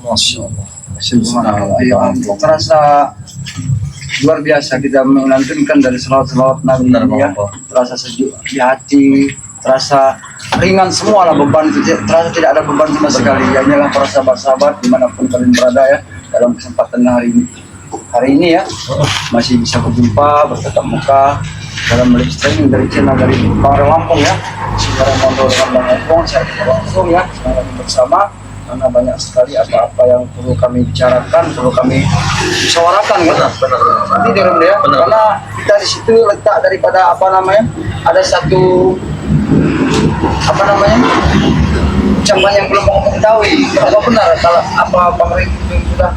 Masya Allah. Subhanallah, ya ampun, terasa luar biasa kita melantunkan dari selawat-selawat Nabi ya. Terasa sejuk di hati, terasa ringan semua lah beban itu, terasa tidak ada beban sama sekali. Hanyalah para sahabat-sahabat dimanapun kalian berada ya, dalam kesempatan hari ini ya, masih bisa berjumpa, bertatap muka dalam live streaming dari channel dari Bang Lampung ya. Sekarang ngobrol dengan Bang Lampung, saya langsung ya, sekarang bersama. Karena banyak sekali apa-apa yang perlu kami bicarakan, perlu kami suarakan kan? Benar. Nanti di room ya. Benar. Karena kita di situ letak daripada ada satu ucapan yang belum mau mengetahui. Kalau benar kalau apa pemerintah itu sudah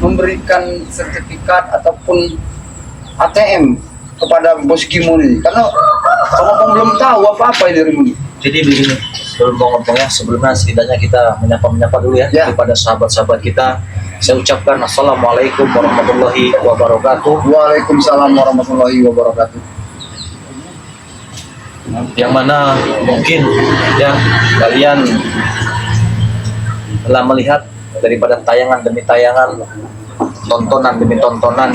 memberikan sertifikat ataupun ATM kepada Bos Kimon ini. Karena kalau belum tahu apa-apa ini room ini. Jadi begini, sebelum ngomongnya, sebelumnya setidaknya kita menyapa dulu ya, kepada sahabat-sahabat kita. Saya ucapkan Assalamualaikum warahmatullahi wabarakatuh. Waalaikumsalam warahmatullahi wabarakatuh. Yang mana mungkin ya kalian telah melihat daripada tayangan demi tayangan, tontonan demi tontonan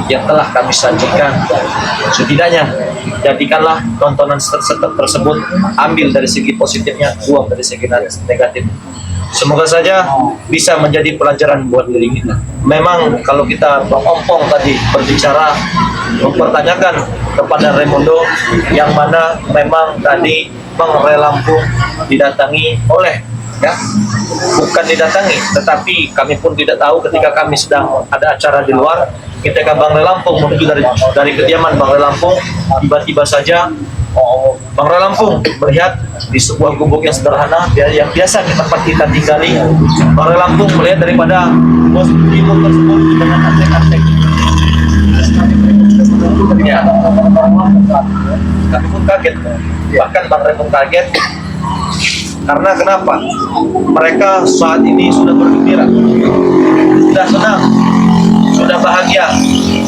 yang telah kami sajikan. Setidaknya jadikanlah tontonan tersebut, ambil dari segi positifnya, buang dari segi negatif. Semoga saja bisa menjadi pelajaran buat diri kita. Memang kalau kita ompong tadi berbicara, mempertanyakan kepada Raimundo, yang mana memang tadi Bang Ray Lampung didatangi oleh ya, bukan didatangi, tetapi kami pun tidak tahu ketika kami sedang ada acara di luar, ketika Bang Ray Lampung menuju dari kediaman Bang Ray Lampung, tiba-tiba saja Bang Ray Lampung melihat di sebuah gubuk yang sederhana yang biasa tempat kita tinggali. Bang Ray Lampung melihat daripada Bos Kimon tersebut dengan antek-antek. Ya. Kami pun kaget, bahkan Bang Ray pun kaget. Karena kenapa? Mereka saat ini sudah bergembira, sudah senang, sudah bahagia.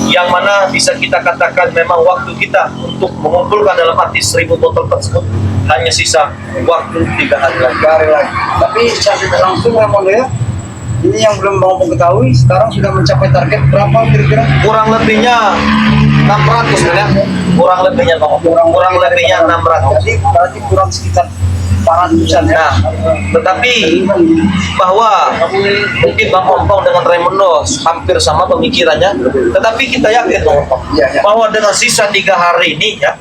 Yang mana bisa kita katakan memang waktu kita untuk mengumpulkan dalam arti 1000 botol tersebut hanya sisa waktu 3 hari lagi. Tapi saya tidak langsung Raymond ya, ini yang belum mau mengetahui sekarang sudah mencapai target berapa kira-kira? Kurang lebihnya 600 ya. Kurang lebihnya 600. Jadi berarti kurang sekitar 400-an ya. Nah, tetapi bahwa mungkin Bang Ompong dengan Raimundo hampir sama pemikirannya, tetapi kita yakin bahwa dengan sisa 3 hari ini ya,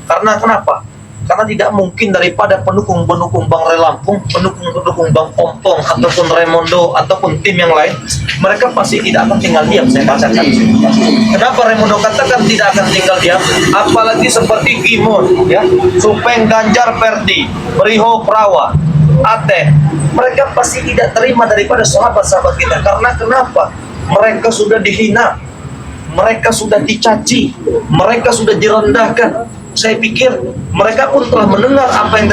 karena kenapa? Karena tidak mungkin daripada pendukung-pendukung Bang Ray Lampung, pendukung-pendukung Bang Ompong ataupun Raimundo ataupun tim yang lain, mereka pasti tidak akan tinggal diam. Saya bacakan. Kenapa Raimundo katakan tidak akan tinggal diam? Apalagi seperti Kimon, ya, Supeng Ganjar Perdi, Beriho Prawa, Ate, mereka pasti tidak terima daripada sahabat-sahabat kita. Karena kenapa? Mereka sudah dihina, mereka sudah dicaci, mereka sudah direndahkan. Saya pikir mereka pun telah mendengar apa yang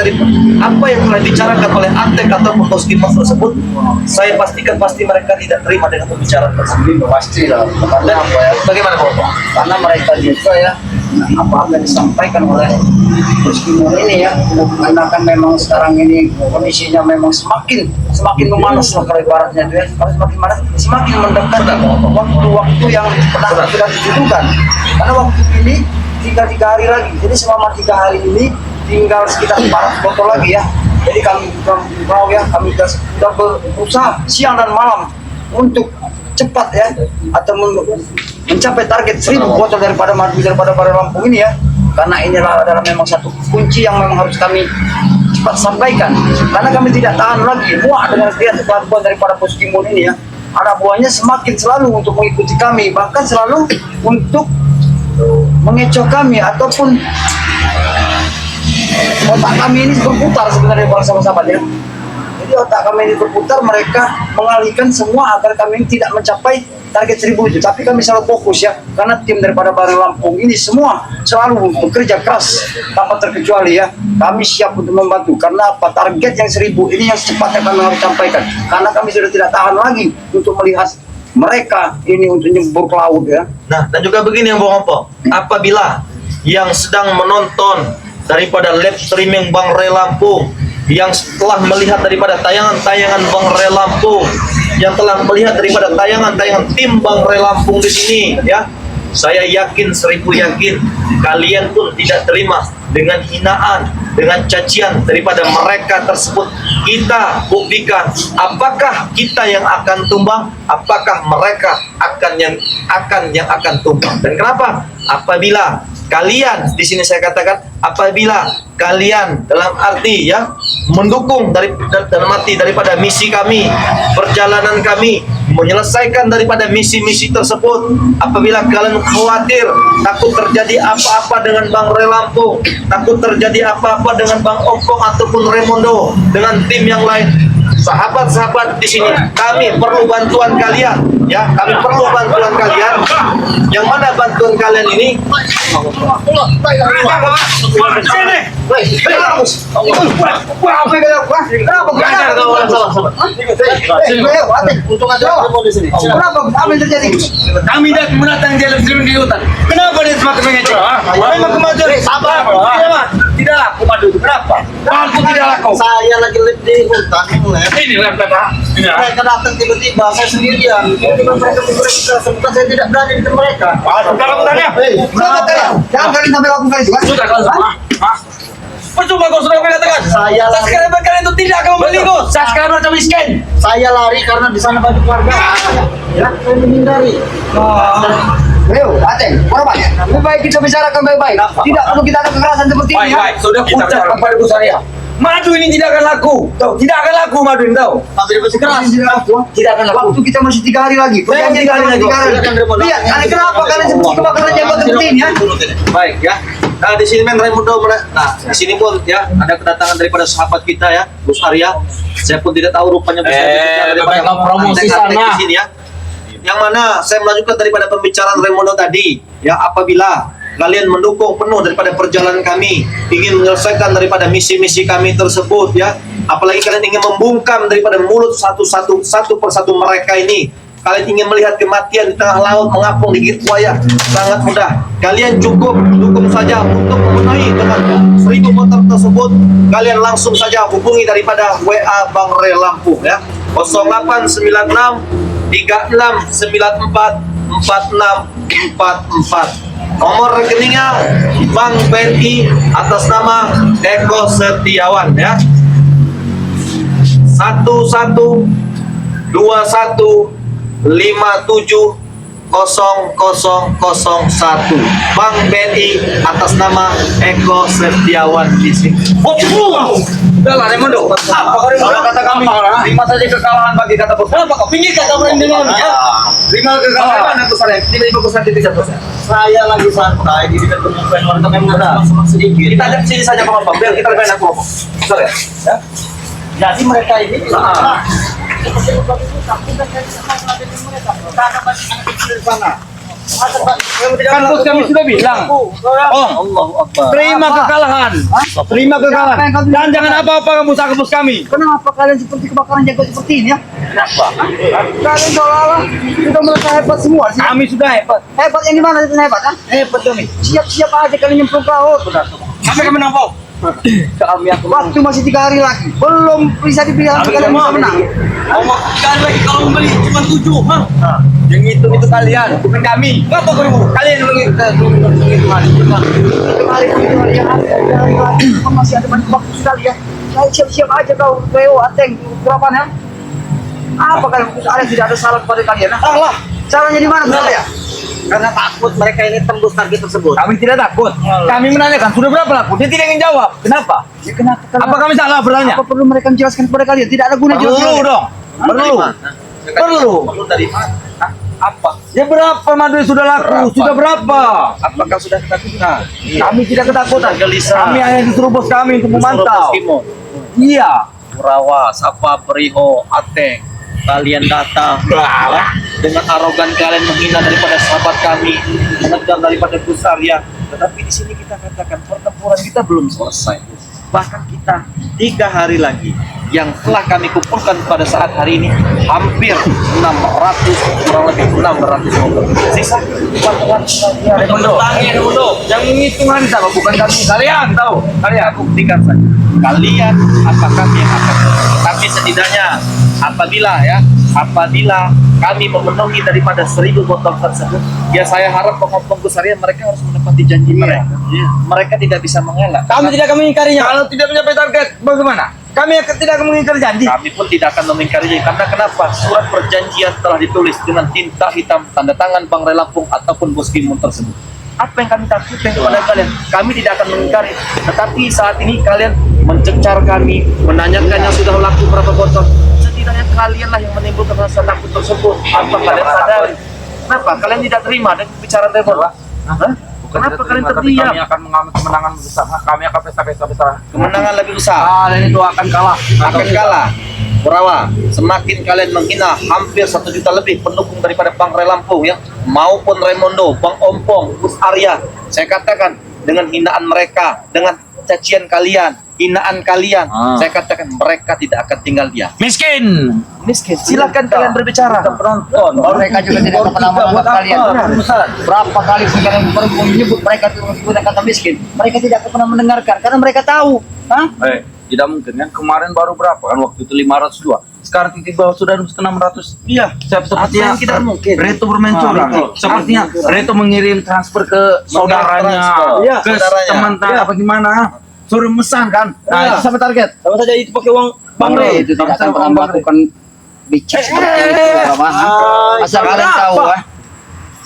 telah dibicarakan oleh Antek ataupun Bos Kimon tersebut. Saya pastikan pasti mereka tidak terima dengan pembicaraan tersebut. Pastilah. Karena Bagaimana Bapak? Karena mereka juga ya, apa yang disampaikan oleh Bos Kimon ini ya, karena kan memang sekarang ini kondisinya memang semakin memanas lah kalau ibaratnya itu ya. Kalau semakin panas, semakin mendekat waktu-waktu yang pernah sudah ditentukan. Karena waktu ini tinggal 3 hari lagi, jadi selama 3 hari ini tinggal sekitar 400 botol lagi ya. Jadi kami sudah berusaha siang dan malam untuk cepat ya, atau mencapai target 1000 botol daripada Ray Lampung ini ya. Karena inilah adalah memang satu kunci yang memang harus kami cepat sampaikan. Karena kami tidak tahan lagi muak dengan kelakuan daripada Bos Kimon ini ya. Anak buahnya semakin selalu untuk mengikuti kami, bahkan selalu untuk mengecoh kami ataupun otak kami ini berputar sebenarnya para sahabat-sahabat ya. Jadi otak kami ini berputar, mereka mengalihkan semua agar kami tidak mencapai target 1000 itu. Tapi kami selalu fokus ya, karena tim daripada Bang Ray Lampung ini semua selalu bekerja keras tanpa terkecuali ya. Kami siap untuk membantu, karena apa? Target yang 1000 ini yang secepatnya kami harus sampaikan, karena kami sudah tidak tahan lagi untuk melihat mereka ini untuk nyebur ke laut ya. Nah, dan juga begini yang Bang Ompong, apabila yang sedang menonton daripada live streaming Bang Ray Lampung yang telah melihat daripada tayangan-tayangan Bang Ray Lampung, yang telah melihat daripada tayangan-tayangan tim Bang Ray Lampung di sini, ya. Saya yakin, 1000 yakin, kalian pun tidak terima dengan hinaan, dengan cacian daripada mereka tersebut. Kita buktikan apakah kita yang akan tumbang, apakah mereka yang akan tumbang. Dan kenapa? Apabila kalian, di sini saya katakan, apabila kalian dalam arti ya mendukung dalam arti daripada misi kami, perjalanan kami menyelesaikan daripada misi-misi tersebut, apabila kalian khawatir takut terjadi apa-apa dengan Bang Ray Lampung, takut terjadi apa-apa dengan Bang Ompong ataupun Raimundo dengan tim yang lain, sahabat-sahabat di sini, kami perlu bantuan kalian, ya. Kami perlu bantuan kalian. Yang mana bantuan kalian ini? Kami tidak menantang jalan di hutan. Kenapa dia semakin mengecek? Memang kemajuan. Sabar. Tidak laku madu. Kenapa? Aku tidak laku. Saya lagi di hutan. Ini laptop Pak. Mereka datang tiba-tiba, saya sendirian. Tiba-tiba mereka bergerak, sebentar saya tidak berani dengan mereka. Sudah lakukannya. Jangan kalian sampai lakukan itu. Sudah kalau semua. Percuma kau sudah mengatakan. Saya lari. Sekarang kalian itu tidak akan membeli kau. Saya sekarang merasa miskin. Saya lari karena di sana banyak warga. Ya, saya menghindari. Ayo, Ateng, korban. Lebih baik kita bicarakan baik-baik. Tidak perlu kita ada kekerasan seperti ini. Baik, sudah ucap kepada Bu Saria. Madu ini tidak akan laku. Tahu, tidak akan laku madu ini tahu. Tapi masih keras. Tidak akan laku. Waktu kita masih 3 hari lagi. Perjanjian 3 hari lagi. Lihat, kenapa kalian seperti kebakaran jenggot seperti ini ya? Baik ya. Nah, di sini Raimundo. Nah, di sini pun ya ada kedatangan daripada sahabat kita ya, Gus Arya. Saya pun tidak tahu rupanya bisa baik, promosi sana. di sini ya. Yang mana saya melanjutkan daripada pembicaraan Raimundo tadi, ya, apabila kalian mendukung penuh daripada perjalanan kami, ingin menyelesaikan daripada misi-misi kami tersebut, ya, apalagi kalian ingin membungkam daripada mulut satu persatu mereka ini, kalian ingin melihat kematian di tengah laut mengapung digigit buaya, sangat mudah. Kalian cukup dukung saja untuk memenuhi dengan 1000 motor tersebut. Kalian langsung saja hubungi daripada WA Bang Ray Lampung ya, 0896 3694 4644. Nomor rekeningnya Bank BNI atas nama Eko Setiawan ya. 1121570001 Bank BNI atas nama Eko Setiawan di sini. Udah lah Raimundo. Apa kau Raimundo kata kami? Terima saja kekalahan bagi kata bos. Kenapa kau pinggir kata berani dengan ya? Terima kekalahan mana tuh saya? Tiba-tiba bos nanti tidak bos. Saya lagi santai di dekat permukaan warga yang muda. Sedikit. Kita ajak sini saja Bang, biar kita lebih enak ngomong. Sorry ya. Jadi mereka ini Kan bos kami sudah bilang. Oh, Allahu Akbar. terima kekalahan. Terima kekalahan. Dan jangan apa-apa kamu usah ke bos kami. Kenapa kalian seperti kebakaran jenggot seperti ini ya? Kenapa? Kalian seolah-olah sudah merasa hebat semua sih. Kami sudah hebat. Hebat yang di mana itu hebat? Ha? Hebat kami. Siap-siap aja kalian nyemplung ke laut. Sampai kami menang kau. Kami waktu masih 3 hari lagi. Belum bisa dibilang kalian bisa menang. Sekali lagi kalau membeli cuma 7, ha? Yang itu kalian, bukan kami. Ngapa kau kalian yang menghitungan? Masih ada banyak waktu sekali ya. Saya siap-siap aja kau Leo Ateng berapa ya? Apa kalian tidak ada salah kepada kalian? Allah. Salahnya di mana sebenarnya? Karena takut mereka ini tembus target tersebut. Kami tidak takut. Kami menanyakan sudah berapa laku. Dia tidak ingin jawab. Kenapa? Ya, kenapa? Apa kami salah bertanya? Apa perlu mereka menjelaskan kepada kalian? Tidak ada guna Perlu jelaskan. dong. Perlu. Perlu. Perlu dari mana? Hah? Apa? Ya berapa madu yang sudah laku? Berapa? Sudah berapa? Apakah sudah ketakutan? Kami tidak ketakutan. Gelisah. Kami hanya disuruh bos kami untuk memantau. Bos Kimo, Iya. Kurawa, Sapa, Periho, Ateng, kalian datang ya, dengan arogan kalian menghina daripada sahabat kami, menegar daripada Gus Arya. Tetapi di sini kita katakan pertempuran kita belum selesai. Bahkan kita 3 hari lagi yang telah kami kumpulkan pada saat hari ini hampir 600, kurang lebih 600 motor. Sisa 400 Remondo, yang hitungan sama bukan kami, kalian tahu. kalian buktikan saja. Kalian apa kami yang akan. Tapi setidaknya apabila kami memenuhi daripada 1000 botol tersebut, ya saya harap pengompong harian mereka harus menepati janji mereka. Mereka tidak bisa mengelak. Kami tidak akan mengingkarinya. Kalau tidak mencapai target, bagaimana? Kami tidak akan mengingkari janji. Kami pun tidak akan memingkarinya. Karena kenapa? Surat perjanjian telah ditulis dengan tinta hitam, tanda tangan Bang Ray Lampung ataupun Bos Gimun tersebut. Apa yang kami takutkan kepada kalian? Kami tidak akan mengingkari. Tetapi saat ini kalian mencecar kami, menanyakan yang sudah laku berapa botol. Setidaknya kalianlah yang menimbulkan rasa takut tersebut. Apa kalian sadari? Kenapa? Kalian tidak terima dengan pembicaraan Tremor? Kenapa kalian terdiam? Kami akan mengambil kemenangan besar. Kami akan pesta-pesta besar. Kemenangan lebih besar. Kalian itu akan kalah. Akan kalah. Kurawa, semakin kalian menghina hampir 1 juta lebih pendukung daripada Bang Ray Lampung ya, maupun Raymondo, Bang Ompong, Gus Arya, saya katakan dengan hinaan mereka, dengan cacian kalian, hinaan kalian, saya katakan mereka tidak akan tinggal diam. Miskin. Silakan kalian berbicara. Penonton, mereka juga tidak akan menganggap kalian. Berapa kali sekarang menyebut mereka itu menggunakan kata miskin, mereka tidak akan pernah mendengarkan karena mereka tahu. Tidak mungkin kan, kemarin baru berapa kan, waktu itu 502, sekarang tiba-tiba sudah 600. Iya, Sepertinya tidak mungkin. Reto bermain curang. Sepertinya Reto mengirim transfer ke saudaranya, Iya, ke saudaranya. teman apa gimana, suruh mesan kan. Nah, itu sampai target. Sama saja itu pakai uang Bang Ray itu tidak akan pernah melakukan becek seperti itu. Asal kalian tahu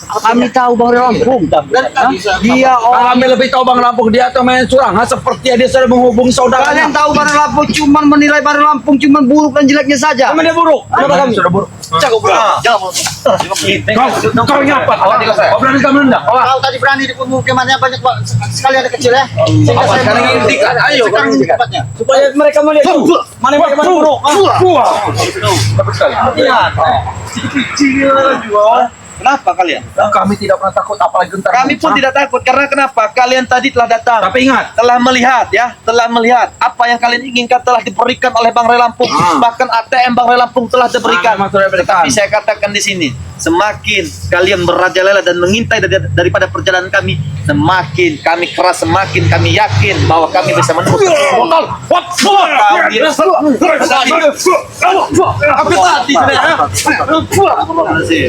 kami tahu Bang Ray Lampung. Dia orang Kami lebih tahu Bang Lampung, dia tuh main curang. Seperti dia sudah menghubungi saudaranya. kalian tahu Bang Ray Lampung cuman menilai Bang Ray Lampung cuman buruk dan jeleknya saja. Kami dia buruk. Kenapa kami sudah buruk? Jago bro. Kau nyapa? Kau berani kamu nendang? Kau tadi berani di pemukimannya banyak sekali ada kecil ya. Sehingga Apa saya sekarang intikan? Ayo, sekarang ini tempatnya. supaya mereka melihat mana yang bagaimana buruk. Kenapa kalian? Kami tidak pernah takut, apalagi gentar. Kami pun tidak takut karena kenapa? Kalian tadi telah datang. Tapi ingat, Telah melihat apa yang kalian inginkan telah diberikan oleh Bang Ray Lampung. Bahkan ATM Bang Ray Lampung telah diberikan. memang sudah diberikan. Tapi saya katakan di sini, semakin kalian merajalela dan mengintai daripada perjalanan kami, semakin kami keras, semakin kami yakin bahwa kami bisa menembus botol.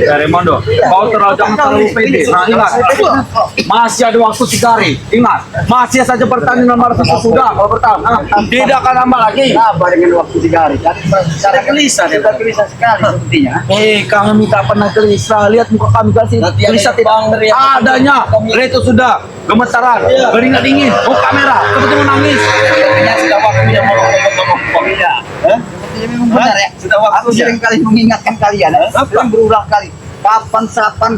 Raymondo, kau jangan terlalu pede. Nah, ingat, masih ada waktu 3 hari. Ingat, masih saja pertandingan malam sudah. Kalau bertahan, tidak akan lama lagi. Sabar dengan waktu 3 hari. Cara gelisah, sudah gelisah sekali sepertinya. Kami minta pernah gelisah. Lihat muka kami kasih gelisah tidak adanya. Reto sudah gemetaran, keringat dingin, kamera seperti menangis. Sepertinya sudah waktunya mau ngomong. Sepertinya memang benar ya. Sudah Aku waktunya. sering kali mengingatkan kalian, sering berulang kali. Kapan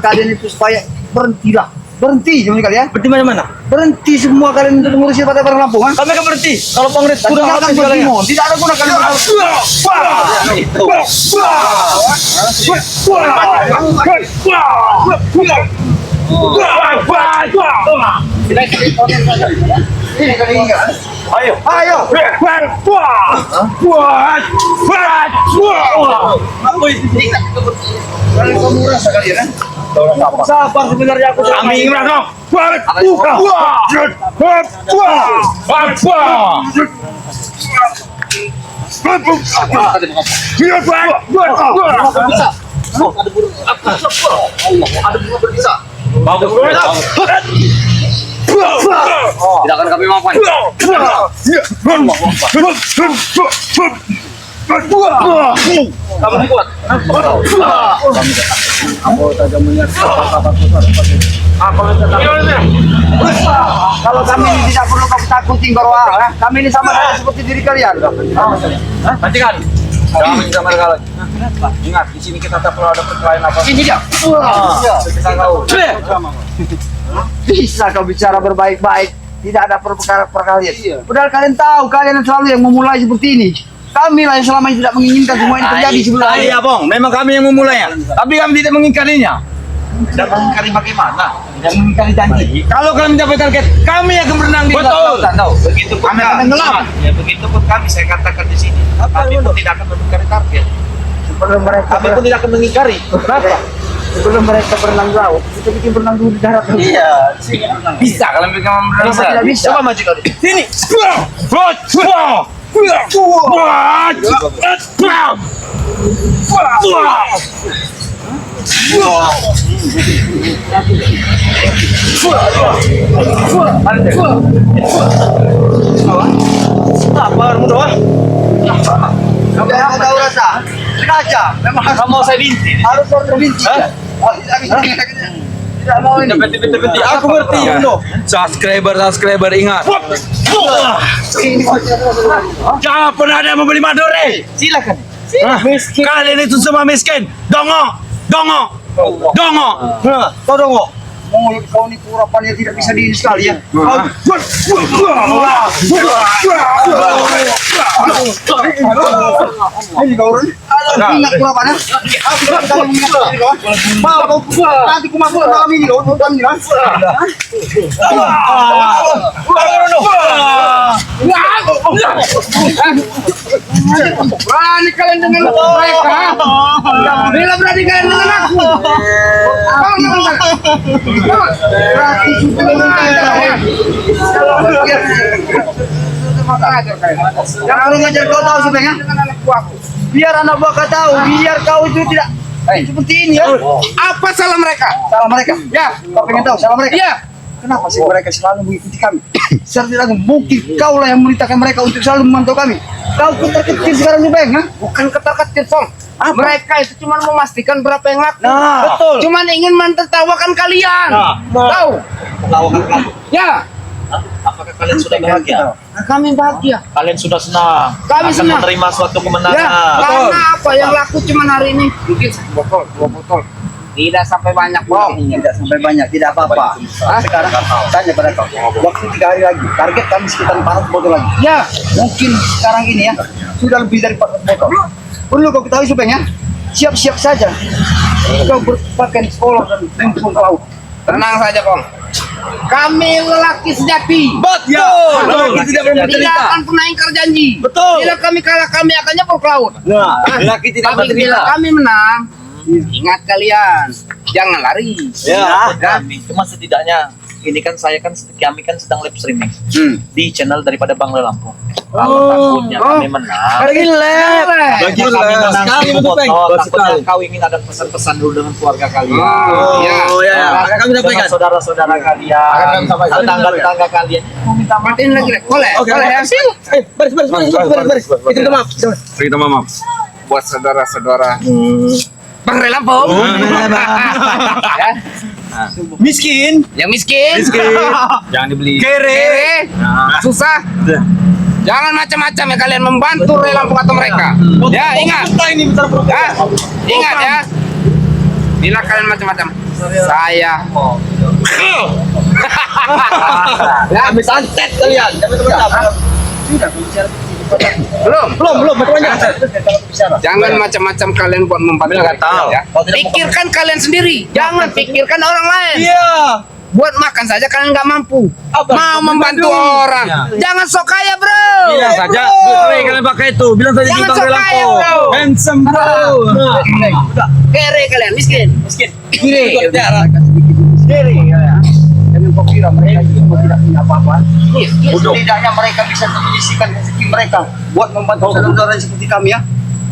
kalian itu supaya berhentilah. Berhenti cuma kalian. Berhenti mana-mana? Berhenti semua kalian untuk mengurusi pada Bang Lampung. Kami akan berhenti. Kalau Bang Red Sudah akan bertemu. Tidak ada guna kalian. Ayo. Kamu rasa kalian kan? Sabar sebenarnya aku. Kami ingin dong. Bagus. Tidak akan kami maafkan. Kamu kuat. Kalau kami ini tidak perlu kamu takutin Barwa. Kami ini sama saja seperti diri kalian. Hentikan. Jangan mengambil lagi. Ingat, di sini kita tak perlu ada perkelahian apa. Ini dia. Kita tahu. Bisa kau bicara berbaik-baik. Tidak ada perkalian. Padahal kalian tahu kalian selalu yang memulai seperti ini. Kami lah yang selama ini tidak menginginkan semua ini terjadi sebelumnya. Iya, Bong. Memang kami yang memulainya. Tapi kami tidak mengingkarinya. Dan mengingkari bagaimana? Dan mengingkari janji. Kalau kalian mencapai target, kami akan berenang di lautan. Tahu? Begitu pun Kami akan tenggelam. Ya begitu pun kami, saya katakan di sini. Kami pun tidak akan mengingkari target. Sebelum mereka Kami pun tidak akan mengingkari. Kenapa? sebelum mereka berenang laut, kita bikin berenang dulu di darat. Iya. Bisa kalian bikin berenang? Bisa, tidak bisa. Coba maju kali. Sini. Apa kamu doang? Kamu tahu rasa? Raja, memang harus Kamu mau saya binti? harus terbinci. Hah? Tidak mau ini. Binti. Aku ngerti, Uno. Subscriber ingat. Jangan pernah ada yang membeli Madure. Silakan. Miskin. Kalian itu semua miskin. Dongo. Kau dong, Mulut kau ini kurapannya tidak bisa diini sekali ya. Ini kau orang. Ingat kurapannya. Mau nanti ku masuk malam ini kau malam ini kan. Berani kalian dengan mereka? Bila berani kalian dengan aku? Berarti jangan kurang ajar kau tahu sebenarnya. Biar anak buah kau tahu, biar kau itu tidak seperti ini ya. Apa salah mereka? Salah mereka. Ya. Kau pengen tahu salah mereka? Ya. Kenapa sih mereka selalu mengikuti kami? Secara mungkin kau lah yang memerintahkan mereka untuk selalu memantau kami. Kau ketar-ketir sekarang juga ya? Bukan ketar-ketir, Song. Mereka itu cuma memastikan berapa yang ngaku. Nah, betul. Cuman ingin mentertawakan kalian. Tahu? Lawakan kamu. Ya. Apakah kalian sudah bahagia? Nah, kami bahagia. Kalian sudah senang. Kami akan senang. menerima suatu Ya, kemenangan. karena apa yang laku cuman hari ini? Mungkin 1 botol, 2 botol. Tidak sampai banyak, Bro. tidak sampai banyak, tidak apa-apa. Sekarang tanya pada kau. Waktu 3 hari lagi, target kami sekitar 400 botol lagi. Ya. Mungkin sekarang ini ya, sudah lebih dari 400 botol. Perlu kau ketahui supaya siap-siap saja. Kau berpakaian sekolah dan langsung ke laut. Tenang saja, Kong. Kami lelaki sejati. Betul. Lelaki tidak akan pernah ingkar janji. Betul. Bila kami kalah, kami akan nyebur ke laut. Lelaki tidak Tapi bila kami menang, ingat kalian, jangan lari. Ya, kami. Cuma setidaknya ini kan kami kan sedang live streaming di channel daripada Bang Lampung. Kalau takutnya kami menang. Bagi Bagi kami menang sekali, 10 betul, Peng. botol, Betul takutnya sekali. kau ingin ada pesan-pesan dulu dengan keluarga kalian. ya. Kami Dengan sampaikan. saudara-saudara Akan kalian, kami sampaikan. tetangga-tetangga kalian. Mau minta maaf. Matiin lagi, Rek. Boleh? Oke, Boleh ya? baris. Kita maaf. Kita maaf. Buat saudara-saudara. Bang Relampung. Ya. Miskin. Yang miskin. Jangan dibeli. Kere. Susah. Jangan macam-macam ya kalian membantu Relampung atau mereka. Ya, ingat. Ya, ingat ya. Bila kalian macam-macam, saya. Ya, Kami santet kalian. belum. Jangan macam-macam kalian buat membantu mereka, ya. Pikirkan kalian sendiri, jangan pikirkan orang lain. Iya. Buat makan saja kalian nggak mampu. Mau membantu orang, jangan sok kaya, bro. Bilang saja, kalian pakai itu. Bilang saja Jangan kita sok kaya, Relampung. bro. Handsome bro. Kere kalian, miskin. Kiri. Dan kau kira mereka itu semua tidak punya apa-apa. Setidaknya mereka bisa menyisihkan rezeki mereka buat membantu saudara-saudara seperti kami ya.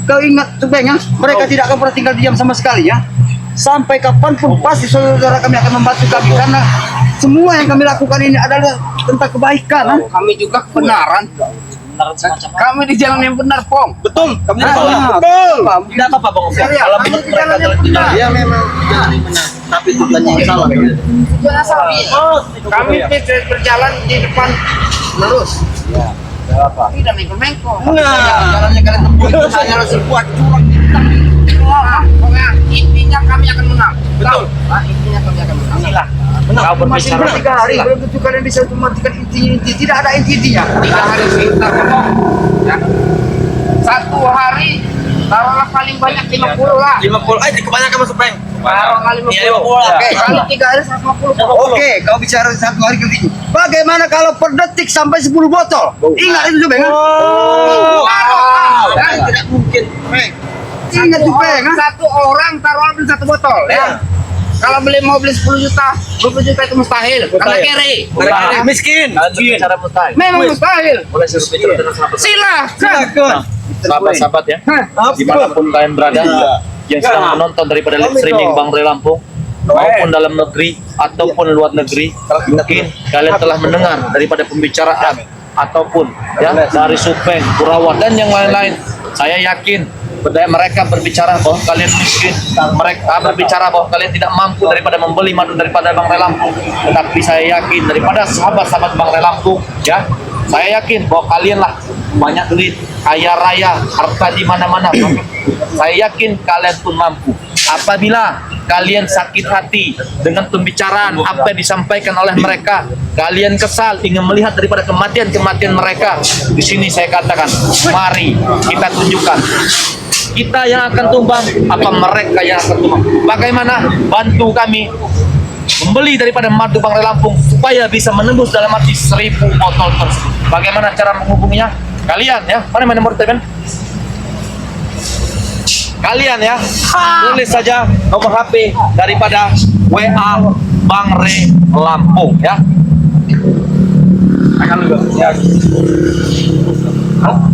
Kau ingat sebenarnya mereka tidak akan pernah tinggal diam sama sekali ya. Sampai kapanpun pasti saudara kami akan membantu kami karena semua yang kami lakukan ini adalah tentang kebaikan. Kami juga kebenaran. Benar semacam apa? Kami di jalan yang benar, Pong. Betul. Kami Betul. tidak apa-apa Bang Ovi. Iya, Kalau kami menurut di mereka jalan yang jalan tidak. benar. Ya memang jalan yang benar. Tapi tujuannya yang salah. Jangan salah. Kami berjalan di depan lurus. Tidak mengko-mengko. Jalannya kalian tempuh itu hanyalah sebuah curang di Pokoknya intinya kami akan menang. Betul. Intinya kami akan menang. Silah. Kau masih berbicara. 3 hari belum tentu kalian bisa mematikan inti tidak ada intinya. 3 hari sebentar, Pong. Ya. 1 hari taruhlah paling banyak 50 lah. 50. Kebanyakan masuk Peng. Baru kali Iya, 50. Oke. Kali 3 hari 150. Oke, kau bicara 1 hari ke ini. Bagaimana kalau per detik sampai 10 botol? Ingat itu juga, kan? Tidak mungkin. Ingat juga, kan? Satu orang taruhan beli 1 botol ya. Kalau mau beli 10 juta, 20 juta itu mustahil. Karena kere. Miskin. Cara mustahil. Memang mustahil. Boleh suruh bicara dengan sahabat. Silakan. Sahabat-sahabat ya, dimanapun kalian berada yang sedang menonton daripada live streaming Bang Ray Lampung maupun dalam negeri ataupun luar negeri, mungkin kalian telah mendengar daripada pembicaraan ataupun ya dari Supeng, Kurawan dan yang lain-lain. Saya yakin mereka berbicara bahwa kalian miskin, mereka berbicara bahwa kalian tidak mampu daripada membeli madu daripada Bang Ray Lampung. Tetapi saya yakin daripada sahabat-sahabat Bang Ray Lampung ya, saya yakin bahwa kalian lah banyak duit, kaya raya, harta di mana-mana. Saya yakin kalian pun mampu. Apabila kalian sakit hati dengan pembicaraan apa yang disampaikan oleh mereka, kalian kesal ingin melihat daripada kematian-kematian mereka, di sini saya katakan, mari kita tunjukkan. Kita yang akan tumbang, apa mereka yang akan tumbang? Bagaimana bantu kami membeli daripada madu Bang Ray Lampung supaya bisa menembus dalam arti 1000 botol tersebut. Bagaimana cara menghubunginya? Kalian ya, mana nomor telepon? Kalian ya, tulis saja nomor HP daripada WA Bang Ray Lampung ya. Akan juga ya.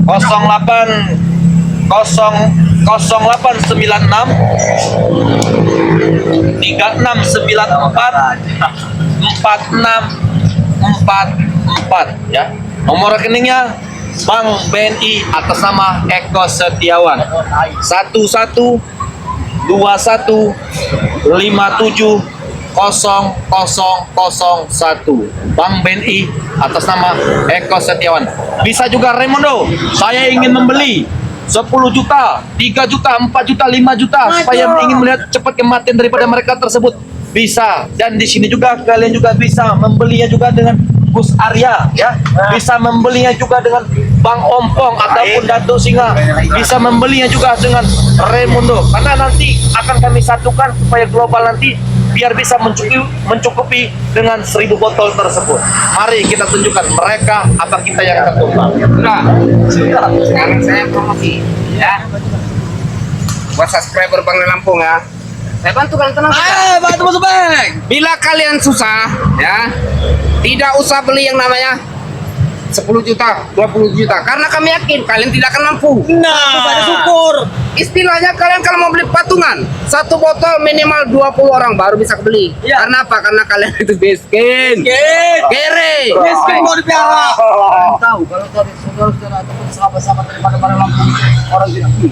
0896 3694 4644 ya. Nomor rekeningnya Bank BNI atas nama Eko Setiawan 1121570001 Bank BNI atas nama Eko Setiawan. Bisa juga Raimundo, saya ingin membeli 10 juta, 3 juta, 4 juta, 5 juta supaya ingin melihat cepat kematian daripada mereka tersebut. Bisa. Dan di sini juga kalian juga bisa membelinya juga dengan Gus Arya ya. Bisa membelinya juga dengan Bang Ompong ataupun Datuk Singa. Bisa membelinya juga dengan Raimundo. Karena nanti akan kami satukan supaya global nanti biar bisa mencukupi dengan 1000 botol tersebut. Mari kita tunjukkan mereka apa kita yang akan tumbang. Sudah. Sekarang saya promosi ya. Buat subscriber Bang Ray Lampung ya. Saya bantu kalian tenang saja. Bantu masuk bank. Bila kalian susah ya, tidak usah beli yang namanya 10 juta, 20 juta. Karena kami yakin kalian tidak akan mampu. Pada syukur. Istilahnya kalian kalau mau beli patungan, 1 botol minimal 20 orang baru bisa beli. Ya. Karena apa? Karena kalian itu miskin. Kere. Miskin mau dipiara. Tahu kalau tadi saudara-saudara ataupun sahabat-sahabat daripada Bang Ray Lampung orang tidak tahu.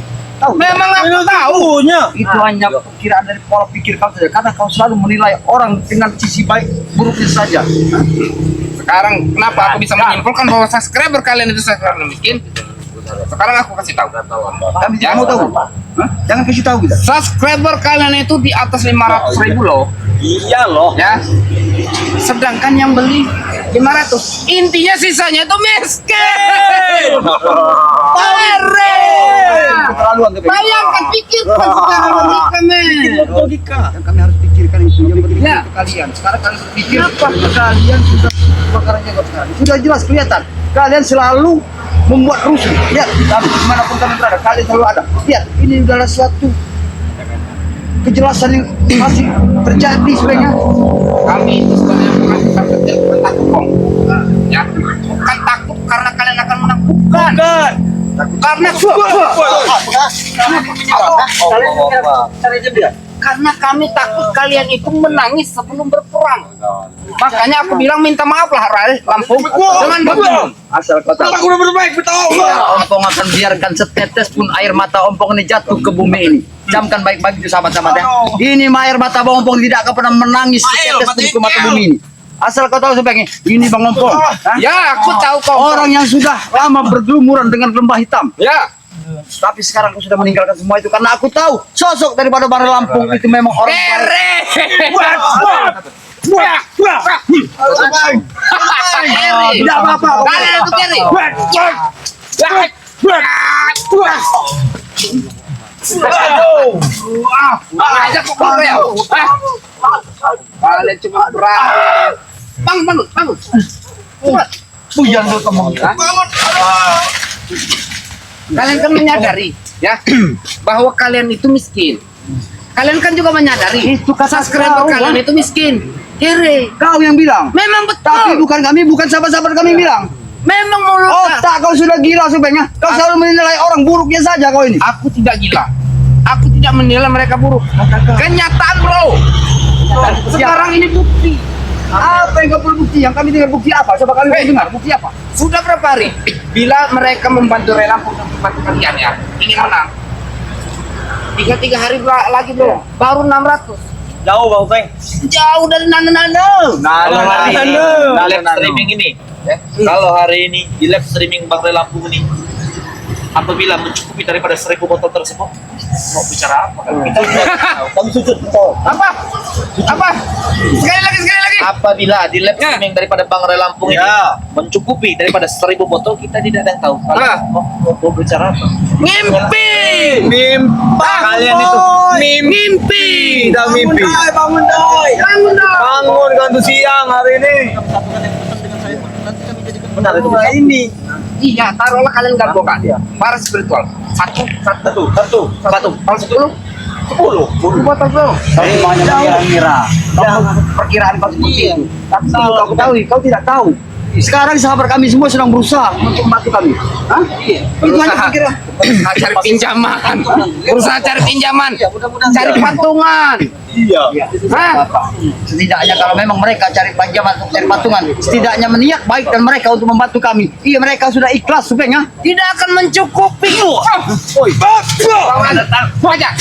Memang aku tahu. Itu hanya perkiraan dari pola pikir kau saja. Karena kau selalu menilai orang dengan sisi baik buruknya saja. Sekarang kenapa aku bisa menyimpulkan bahwa subscriber kalian itu subscriber miskin? Sekarang aku kasih tahu. Kami tidak mau tahu. Hah? Jangan kasih tahu kita. Subscriber kalian itu di atas 500.000 loh. Iya loh. Ya. Sedangkan yang beli 500. Intinya sisanya itu miskin. Kere. Keterlaluan tapi. Bayangkan pikirkan secara logika men. Logika. Yang kami harus pikirkan itu yang berpikir Ya. itu kalian. Sekarang kalian berpikir apa? Kalian sudah kebakarannya kok sekarang. Sudah jelas kelihatan. Kalian selalu membuat rusuh. Lihat, dimanapun kalian berada, kalian selalu ada. Lihat, ini adalah suatu kejelasan yang masih terjadi sebenarnya. Kami itu sebenarnya bukan takut kong. Ya. Bukan takut karena kalian akan menang. Bukan. Karena karena kami takut kalian itu menangis sebelum berperang. Makanya aku bilang minta maaf lah Ray Lampung. Jangan begitu. Asal kau tahu. Aku udah berbaik, betul. Ompong akan biarkan setetes pun air mata Ompong ini jatuh ke bumi ini. Camkan baik-baik itu sahabat-sahabat ya. Ini air mata Bang Ompong tidak akan pernah menangis setetes pun ke mata bumi ini. Asal kau tahu sebagai ini Bang Ompong. Hah? Ya, aku tahu kau. Orang yang sudah lama bergelumuran dengan lembah hitam. Ya. Tapi sekarang aku sudah meninggalkan semua itu karena aku tahu sosok daripada Bang Ray Lampung itu memang orang baik. Kere. Tidak apa-apa. Kalian itu kere. Aduh. Aja kok bro ya. Kalian cuma berani. Bangun. Cepat. Buyang lu kamu. Kalian kan menyadari ya bahwa kalian itu miskin. Kalian kan juga menyadari Itu kata subscriber kau, kalian Bang. itu miskin. Kiri. Kau yang bilang. Memang Tapi betul. bukan kami, bukan sahabat-sahabat kami bilang. Memang mulut. Otak kau sudah gila supaya. Kau selalu menilai orang buruknya saja kau ini. Aku tidak gila. Aku tidak menilai mereka buruk. Kenyataan bro. Sekarang ini bukti. Apa yang kau perlu bukti? Yang kami dengar bukti apa? Coba kami dengar bukti apa? Sudah berapa hari? Bila mereka membantu Relampung dan membantu kalian ya, ingin menang. 3 hari lagi bro, baru 600. Jauh Bang Peng. Jauh dari nana-nana. Kalau hari ini, Nano. live streaming ini, ya, kalau hari ini di live streaming Bang Ray Lampung ini, apabila mencukupi daripada 1000 botol tersebut, mau bicara apa? Kami sujud. Apa? Sekali lagi. Apabila di live streaming daripada Bang Ray Lampung ini mencukupi daripada 1000 botol, kita tidak ada yang tahu. Mau bicara apa? Ngimpi. Kalian itu Ngimpi. tidak mimpi. Bangun doi. Bangun kan tuh siang hari ini. Benar itu. Nah, ini. Iya, taruhlah kalian gabungkan. Para spiritual. Satu. Kalau 10 botol bro. Kau semuanya mengira-ngira. Perkiraan kau seperti itu. Tapi kau ketahui, kau tidak tahu. Sekarang sahabat kami semua sedang berusaha untuk membantu kami. Hah? Itu hanya perkiraan. Berusaha cari pinjaman. Cari patungan. Iya. Hah? Setidaknya kalau memang mereka cari pinjaman untuk cari patungan, setidaknya meniat baik dan mereka untuk membantu kami. Iya, mereka sudah ikhlas supaya. Tidak akan mencukupi. Wajah.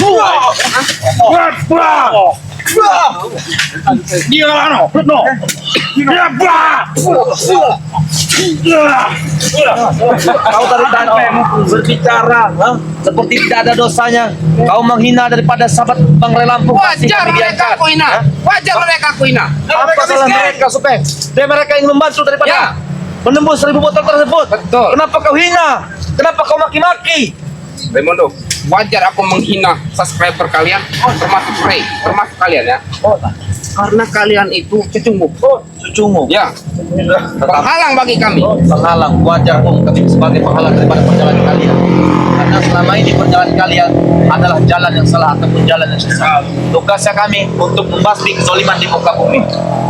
Kau tadi berbicara, seperti tidak ada dosanya. Kau menghina daripada sahabat Bang Ray Lampung. Wajar mereka aku hina. Wajar mereka aku hina. Apa salah mereka supaya dia mereka ingin membantu daripada Ya. menembus 1000 botol tersebut? Betul. Kenapa kau hina? Kenapa kau maki-maki? Raimondo, wajar aku menghina subscriber kalian, termasuk Ray, termasuk kalian ya. Karena kalian itu cucumu. Cucumu. Ya, penghalang bagi kami. Penghalang, wajar kau kami sebagai penghalang daripada perjalanan kalian. Karena selama ini perjalanan kalian adalah jalan yang salah ataupun jalan yang sesat. Tugasnya kami untuk membasmi kezaliman di muka bumi.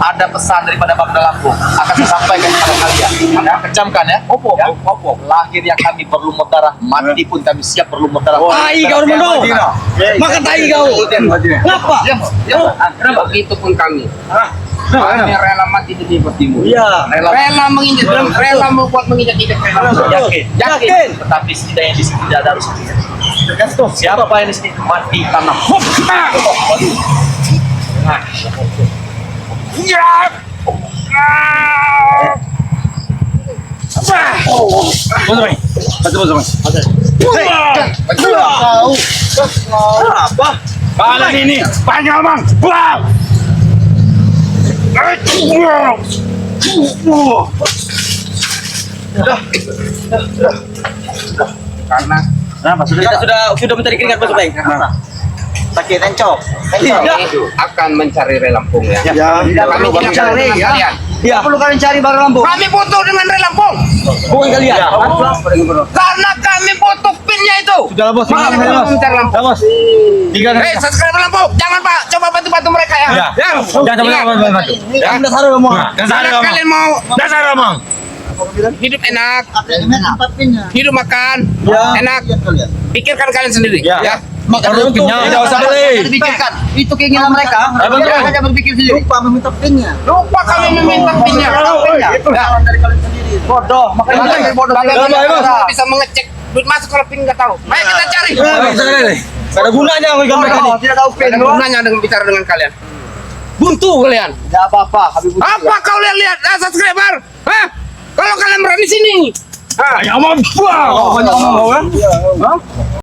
Ada pesan daripada Bang Ray Lampung akan saya sampaikan kepada kalian. Anda kecamkan ya. Opo. Lahir yang kami perlu darah, mati pun kami siap perlu darah. Tai kau Raimondo. Makan tai kau. Kenapa? Kenapa? Begitupun kami. Kami rela mati di timur. Iya. Rela menginjak, rela membuat menginjak-injak rela. Yakin. Tetapi setidaknya di sini tidak ada urusan. Siapa yang di sini mati tanam. Apa? Kalian ini panggil bang. Karena Kenapa? Sudah mencari keringat Mas Bang. Sakit encok. kami akan mencari Relampung ya. Kami tidak cari dengan ya. kalian. Ya, perlu kalian cari Bang Lampung. Kami butuh dengan Relampung. Bukan kalian. Karena kami butuh pinnya itu. Sudah bos, Makanya kami mencari Lampung. bos. Tiga Hei, subscribe Lampung. Jangan Pak, coba bantu-bantu mereka ya. Ya. Jangan Ingat, bantu. Ya, udah saru ngomong. bila kalian mau Dasar omong. hidup enak, hidup makan, Ya. enak, pikirkan kalian sendiri. Ya. Ya. Perlu kenyang, tidak usah beli. Dipikirkan. Itu keinginan mereka. Betul. Mereka hanya berpikir sendiri. Lupa kami meminta pinnya. Bodoh. Makanya kalian bodoh. Bagaimana bisa mengecek duit masuk kalau pin nggak tahu? Ayo kita cari. Ada gunanya aku ikan mereka nih. Tidak tahu pin. Ada gunanya dengan bicara dengan kalian. Buntu kalian. Tidak apa-apa. Habib Butuh. Apa kau lihat subscriber? Hah? Kalau kalian berani sini. Hanya omong. Hanya ngomong, ya?